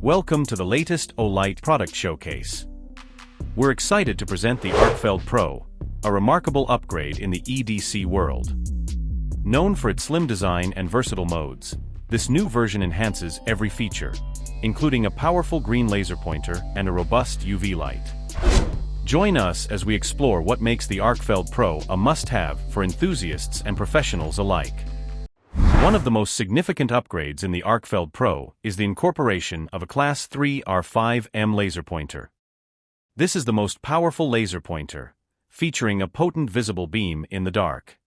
Welcome to the latest Olight product showcase. We're excited to present the Arkfeld Pro, a remarkable upgrade in the EDC world. Known for its slim design and versatile modes, this new version enhances every feature, including a powerful green laser pointer and a robust UV light. Join us as we explore what makes the Arkfeld Pro a must-have for enthusiasts and professionals alike. One of the most significant upgrades in the Arkfeld Pro is the incorporation of a Class 3 R5M laser pointer. This is the most powerful laser pointer, featuring a potent visible beam in the dark.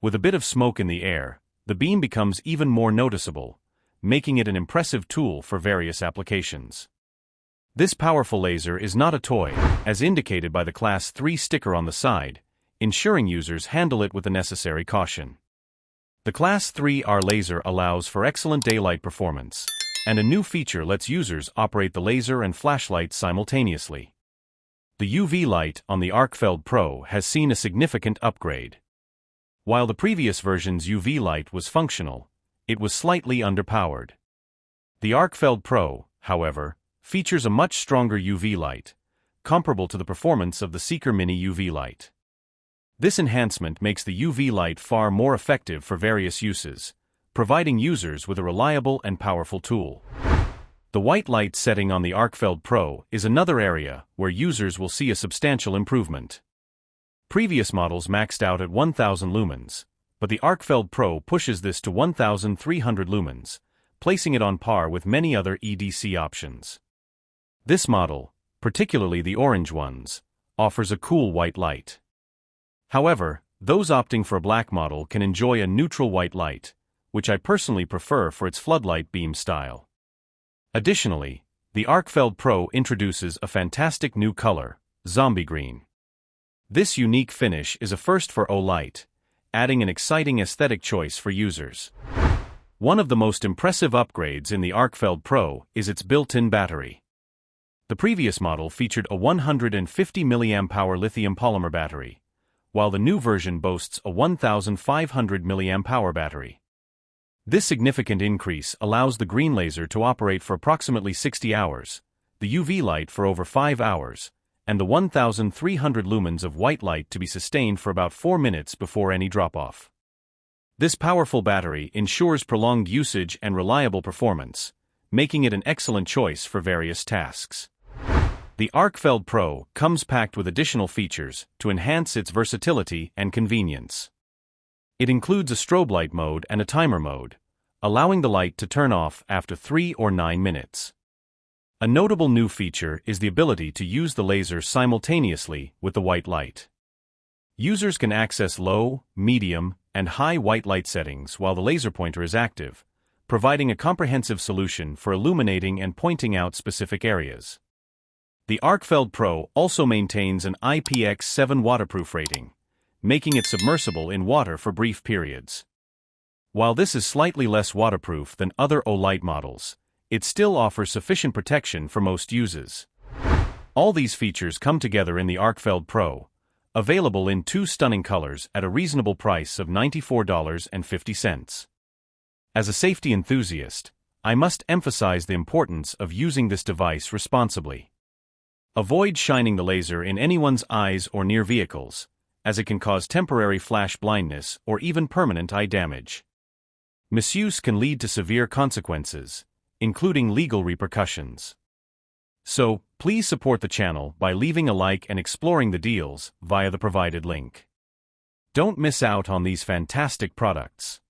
With a bit of smoke in the air, the beam becomes even more noticeable, making it an impressive tool for various applications. This powerful laser is not a toy, as indicated by the Class 3 sticker on the side, ensuring users handle it with the necessary caution. The Class 3R laser allows for excellent daylight performance, and a new feature lets users operate the laser and flashlight simultaneously. The UV light on the Arkfeld Pro has seen a significant upgrade. While the previous version's UV light was functional, it was slightly underpowered. The Arkfeld Pro, however, features a much stronger UV light, comparable to the performance of the Seeker Mini UV light. This enhancement makes the UV light far more effective for various uses, providing users with a reliable and powerful tool. The white light setting on the Arkfeld Pro is another area where users will see a substantial improvement. Previous models maxed out at 1000 lumens, but the Arkfeld Pro pushes this to 1300 lumens, placing it on par with many other EDC options. This model, particularly the orange ones, offers a cool white light. However, those opting for a black model can enjoy a neutral white light, which I personally prefer for its floodlight beam style. Additionally, the Arkfeld Pro introduces a fantastic new color, zombie green. This unique finish is a first for Olight, adding an exciting aesthetic choice for users. One of the most impressive upgrades in the Arkfeld Pro is its built-in battery. The previous model featured a 150 mAh lithium polymer battery, while the new version boasts a 1500 mAh battery. This significant increase allows the green laser to operate for approximately 60 hours, the UV light for over 5 hours, and the 1300 lumens of white light to be sustained for about 4 minutes before any drop-off. This powerful battery ensures prolonged usage and reliable performance, making it an excellent choice for various tasks. The Arkfeld Pro comes packed with additional features to enhance its versatility and convenience. It includes a strobe light mode and a timer mode, allowing the light to turn off after 3 or 9 minutes. A notable new feature is the ability to use the laser simultaneously with the white light. Users can access low, medium, and high white light settings while the laser pointer is active, providing a comprehensive solution for illuminating and pointing out specific areas. The Arkfeld Pro also maintains an IPX7 waterproof rating, making it submersible in water for brief periods. While this is slightly less waterproof than other Olight models, it still offers sufficient protection for most uses. All these features come together in the Arkfeld Pro, available in 2 stunning colors at a reasonable price of $94.50. As a safety enthusiast, I must emphasize the importance of using this device responsibly. Avoid shining the laser in anyone's eyes or near vehicles, as it can cause temporary flash blindness or even permanent eye damage. Misuse can lead to severe consequences, including legal repercussions. So, please support the channel by leaving a like and exploring the deals via the provided link. Don't miss out on these fantastic products.